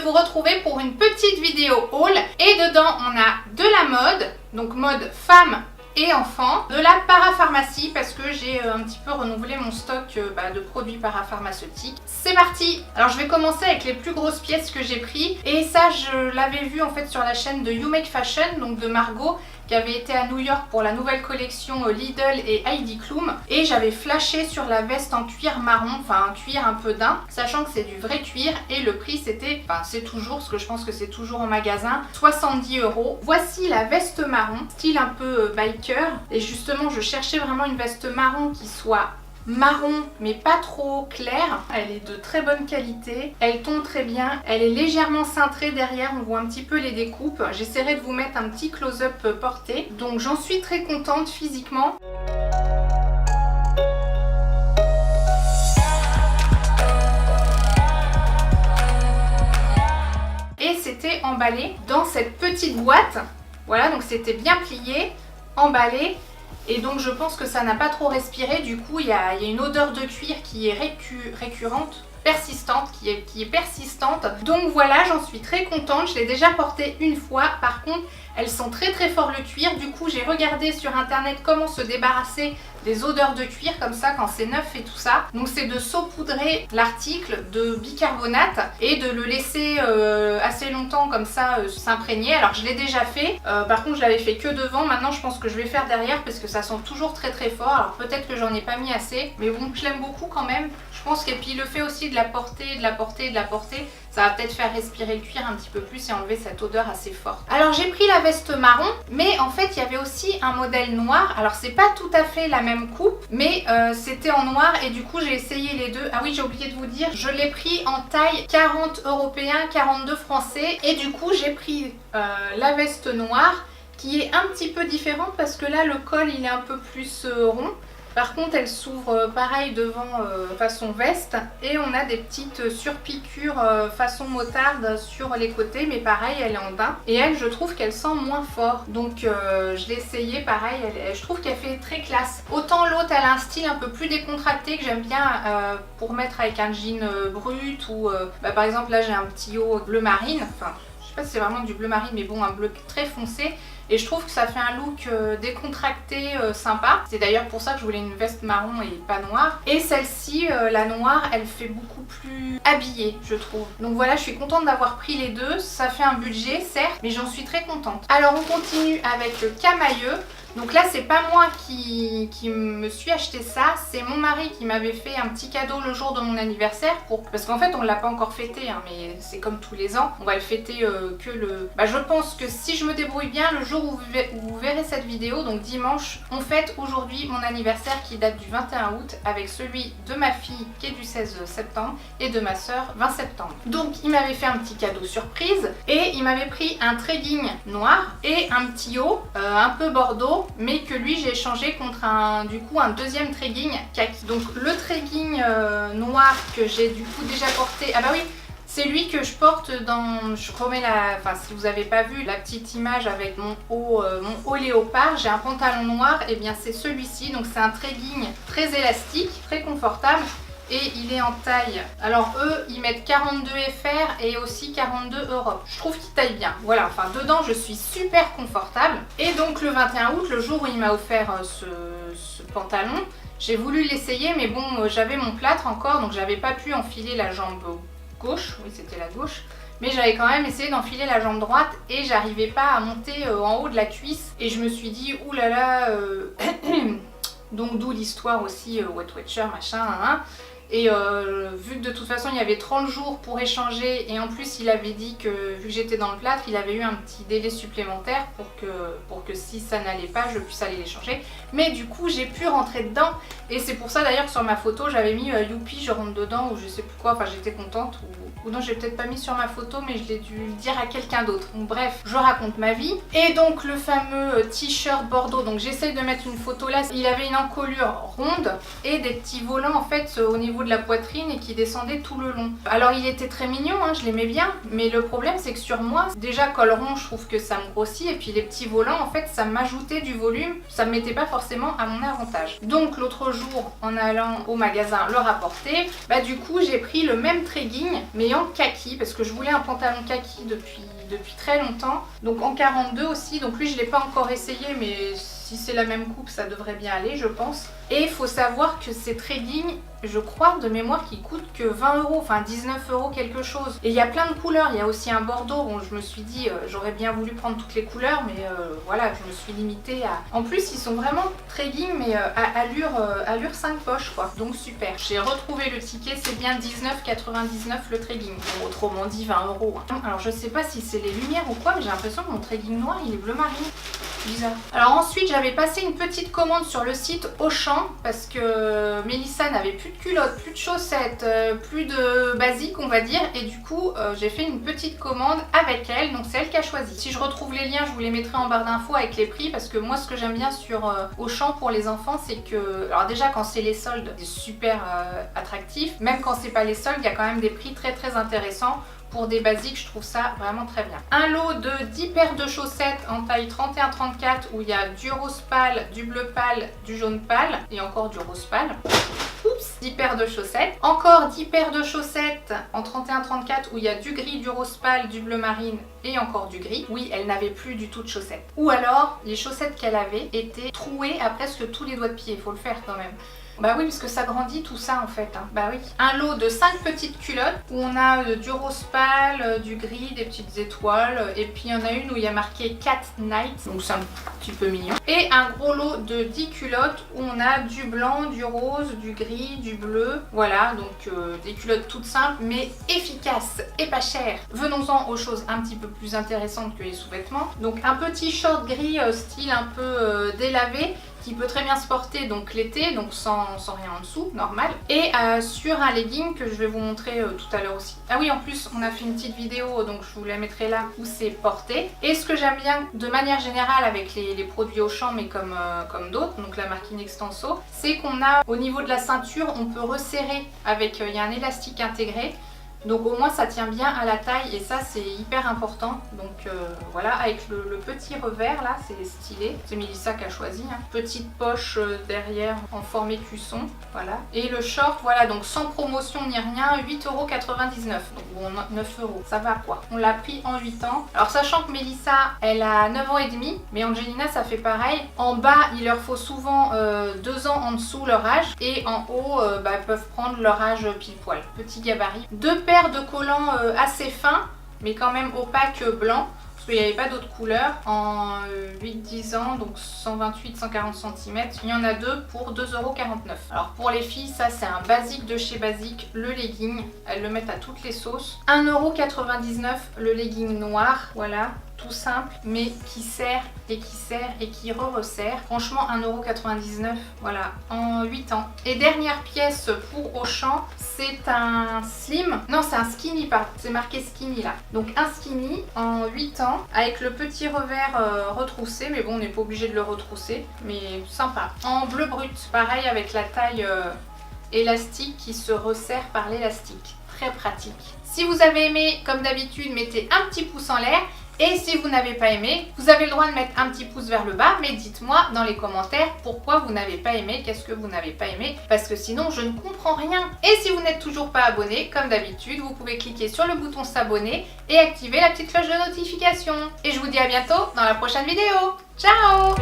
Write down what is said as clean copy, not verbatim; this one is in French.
vous retrouver pour une petite vidéo haul. Et dedans, on a de la mode, donc mode femme et enfants, de la parapharmacie parce que j'ai un petit peu renouvelé mon stock de produits parapharmaceutiques. C'est parti! Alors je vais commencer avec les plus grosses pièces que j'ai pris et ça je l'avais vu en fait sur la chaîne de You Make Fashion, donc de Margot, qui avait été à New York pour la nouvelle collection Lidl et Heidi Klum, et j'avais flashé sur la veste en cuir marron, enfin un cuir un peu daim, sachant que c'est du vrai cuir et le prix c'était, enfin c'est toujours, parce que je pense que c'est toujours en magasin, 70 €. Voici la veste marron, style un peu biker, et justement je cherchais vraiment une veste marron qui soit marron mais pas trop clair. Elle est de très bonne qualité, elle tombe très bien, elle est légèrement cintrée derrière, on voit un petit peu les découpes. J'essaierai de vous mettre un petit close-up porté, donc j'en suis très contente physiquement. Et c'était emballé dans cette petite boîte, voilà, donc c'était bien plié, emballé. Et donc je pense que ça n'a pas trop respiré, du coup il y a une odeur de cuir qui est récurrente, persistante, qui est persistante. Donc voilà, j'en suis très contente, je l'ai déjà portée une fois. Par contre, elles sont très fort le cuir. Du coup j'ai regardé sur internet comment se débarrasser des odeurs de cuir comme ça quand c'est neuf et tout ça. Donc c'est de saupoudrer l'article de bicarbonate et de le laisser assez longtemps comme ça s'imprégner. Alors je l'ai déjà fait, par contre je l'avais fait que devant. Maintenant je pense que je vais faire derrière parce que ça sent toujours très fort. Alors peut-être que j'en ai pas mis assez, mais bon, je l'aime beaucoup quand même. Je pense que puis le fait aussi de la porter, ça va peut-être faire respirer le cuir un petit peu plus et enlever cette odeur assez forte. Alors j'ai pris la veste marron, mais en fait il y avait aussi un modèle noir. Alors c'est pas tout à fait la même coupe, mais c'était en noir et du coup j'ai essayé les deux. Ah oui, j'ai oublié de vous dire, je l'ai pris en taille 40 européen, 42 français, et du coup j'ai pris la veste noire qui est un petit peu différente parce que là le col il est un peu plus rond. Par contre elle s'ouvre pareil devant façon veste, et on a des petites surpiqûres façon motarde sur les côtés, mais pareil elle est en daim et elle, je trouve qu'elle sent moins fort, donc je l'ai essayé pareil, je trouve qu'elle fait très classe. Autant l'autre elle a un style un peu plus décontracté que j'aime bien pour mettre avec un jean brut ou par exemple là j'ai un petit haut bleu marine, enfin je sais pas si c'est vraiment du bleu marine mais bon, un bleu très foncé. Et je trouve que ça fait un look décontracté, sympa. C'est d'ailleurs pour ça que je voulais une veste marron et pas noire. Et celle-ci, la noire, elle fait beaucoup plus habillée, je trouve. Donc voilà, je suis contente d'avoir pris les deux. Ça fait un budget, certes, mais j'en suis très contente. Alors on continue avec le camailleux. Donc là c'est pas moi qui me suis acheté ça, c'est mon mari qui m'avait fait un petit cadeau le jour de mon anniversaire parce qu'en fait on l'a pas encore fêté, hein, mais c'est comme tous les ans, on va le fêter que le... je pense que si je me débrouille bien, le jour où vous verrez cette vidéo, donc dimanche, on fête aujourd'hui mon anniversaire qui date du 21 août avec celui de ma fille qui est du 16 septembre et de ma soeur 20 septembre. Donc il m'avait fait un petit cadeau surprise et il m'avait pris un trailing noir et un petit haut un peu bordeaux, mais que lui j'ai échangé contre un deuxième trailing kaki. Donc le trailing noir que j'ai du coup déjà porté, ah bah oui, c'est lui que je porte dans, je remets enfin si vous avez pas vu la petite image avec mon haut léopard, j'ai un pantalon noir, et bien c'est celui-ci. Donc c'est un trailing très élastique, très confortable. Et il est en taille, alors eux ils mettent 42 FR et aussi 42 Europe. Je trouve qu'il taille bien, voilà, enfin dedans je suis super confortable. Et donc le 21 août, le jour où il m'a offert ce pantalon, j'ai voulu l'essayer, mais bon, j'avais mon plâtre encore, donc j'avais pas pu enfiler la jambe gauche, oui c'était la gauche. Mais j'avais quand même essayé d'enfiler la jambe droite et j'arrivais pas à monter en haut de la cuisse. Et je me suis dit, oulala, donc d'où l'histoire aussi, Wet Watcher, machin, hein. Et vu que de toute façon il y avait 30 jours pour échanger, et en plus il avait dit que vu que j'étais dans le plâtre, il avait eu un petit délai supplémentaire pour que si ça n'allait pas, je puisse aller l'échanger. Mais du coup j'ai pu rentrer dedans, et c'est pour ça d'ailleurs que sur ma photo j'avais mis youpi je rentre dedans, ou je sais plus quoi, enfin j'étais contente, ou non j'ai peut-être pas mis sur ma photo mais je l'ai dû dire à quelqu'un d'autre. Donc bref, je raconte ma vie. Et donc le fameux t-shirt bordeaux, donc j'essaye de mettre une photo là, il avait une encolure ronde et des petits volants en fait au niveau niveau de la poitrine et qui descendait tout le long. Alors il était très mignon, hein, je l'aimais bien, mais le problème c'est que sur moi, déjà col rond, je trouve que ça me grossit, et puis les petits volants, en fait, ça m'ajoutait du volume, ça me mettait pas forcément à mon avantage. Donc l'autre jour, en allant au magasin le rapporter, bah du coup j'ai pris le même trekking, mais en kaki, parce que je voulais un pantalon kaki depuis très longtemps, donc en 42 aussi, donc lui je l'ai pas encore essayé, mais si c'est la même coupe ça devrait bien aller je pense. Et il faut savoir que ces trekking, je crois de mémoire qu'ils coûtent que 20 €, enfin 19 € quelque chose. Et il y a plein de couleurs, il y a aussi un bordeaux, bon je me suis dit j'aurais bien voulu prendre toutes les couleurs, mais voilà, je me suis limitée à... En plus ils sont vraiment trekking mais à allure 5 poches quoi, donc super. J'ai retrouvé le ticket, c'est bien 19,99 le trekking, bon, autrement dit 20 €. Hein. Alors je sais pas si c'est les lumières ou quoi, mais j'ai l'impression que mon trekking noir il est bleu marine. Bizarre. Alors ensuite j'avais passé une petite commande sur le site Auchan parce que Mélissa n'avait plus de culottes, plus de chaussettes, plus de basiques on va dire, et du coup j'ai fait une petite commande avec elle, donc c'est elle qui a choisi. Si je retrouve les liens je vous les mettrai en barre d'infos avec les prix, parce que moi ce que j'aime bien sur Auchan pour les enfants c'est que, alors déjà quand c'est les soldes c'est super attractif, même quand c'est pas les soldes il y a quand même des prix très très intéressants. Pour des basiques, je trouve ça vraiment très bien. Un lot de 10 paires de chaussettes en taille 31-34 où il y a du rose pâle, du bleu pâle, du jaune pâle et encore du rose pâle. Oups, 10 paires de chaussettes. Encore 10 paires de chaussettes en 31-34 où il y a du gris, du rose pâle, du bleu marine et encore du gris. Oui, elle n'avait plus du tout de chaussettes. Ou alors, les chaussettes qu'elle avait étaient trouées à presque tous les doigts de pied. Il faut le faire quand même. Bah oui, parce que ça grandit tout ça en fait. Hein. Bah oui. Un lot de 5 petites culottes où on a du rose pâle, du gris, des petites étoiles. Et puis il y en a une où il y a marqué Cat Night, donc c'est un petit peu mignon. Et un gros lot de 10 culottes où on a du blanc, du rose, du gris, du bleu. Voilà, donc des culottes toutes simples mais efficaces et pas chères. Venons-en aux choses un petit peu plus intéressantes que les sous-vêtements. Donc un petit short gris style un peu délavé, qui peut très bien se porter donc l'été, donc sans rien en dessous, normal. Et sur un legging que je vais vous montrer tout à l'heure aussi. Ah oui, en plus on a fait une petite vidéo, donc je vous la mettrai là, où c'est porté. Et ce que j'aime bien de manière générale avec les produits Auchan, mais comme d'autres, donc la marque Inextenso, c'est qu'on a au niveau de la ceinture, on peut resserrer avec, il y a un élastique intégré. Donc au moins ça tient bien à la taille et ça c'est hyper important. Donc voilà, avec le petit revers là, c'est stylé. C'est Mélissa qui a choisi. Hein. Petite poche derrière en forme écusson, voilà. Et le short, voilà, donc sans promotion ni rien, 8,99 €. Donc bon, 9 €, ça va quoi. On l'a pris en 8 ans. Alors sachant que Mélissa, elle a 9 ans et demi, mais Angelina ça fait pareil. En bas, il leur faut souvent 2 ans en dessous leur âge. Et en haut, elles peuvent prendre leur âge pile poil. Petit gabarit. 2 paires de collants assez fins mais quand même opaques blancs parce qu'il n'y avait pas d'autres couleurs en 8-10 ans, donc 128-140 cm. Il y en a deux pour 2,49 €. Alors pour les filles, ça c'est un basique de chez Basique, le legging, elles le mettent à toutes les sauces. 1,99 € le legging noir, voilà. Tout simple, mais qui sert et qui resserre. Franchement, 1,99 €, voilà, en 8 ans. Et dernière pièce pour Auchan, c'est un slim. Non, c'est un skinny, pardon. C'est marqué skinny là. Donc un skinny en 8 ans, avec le petit revers retroussé. Mais bon, on n'est pas obligé de le retrousser. Mais sympa. En bleu brut, pareil avec la taille élastique qui se resserre par l'élastique. Très pratique. Si vous avez aimé, comme d'habitude, mettez un petit pouce en l'air. Et si vous n'avez pas aimé, vous avez le droit de mettre un petit pouce vers le bas, mais dites-moi dans les commentaires pourquoi vous n'avez pas aimé, qu'est-ce que vous n'avez pas aimé, parce que sinon je ne comprends rien. Et si vous n'êtes toujours pas abonné, comme d'habitude, vous pouvez cliquer sur le bouton s'abonner et activer la petite cloche de notification. Et je vous dis à bientôt dans la prochaine vidéo. Ciao!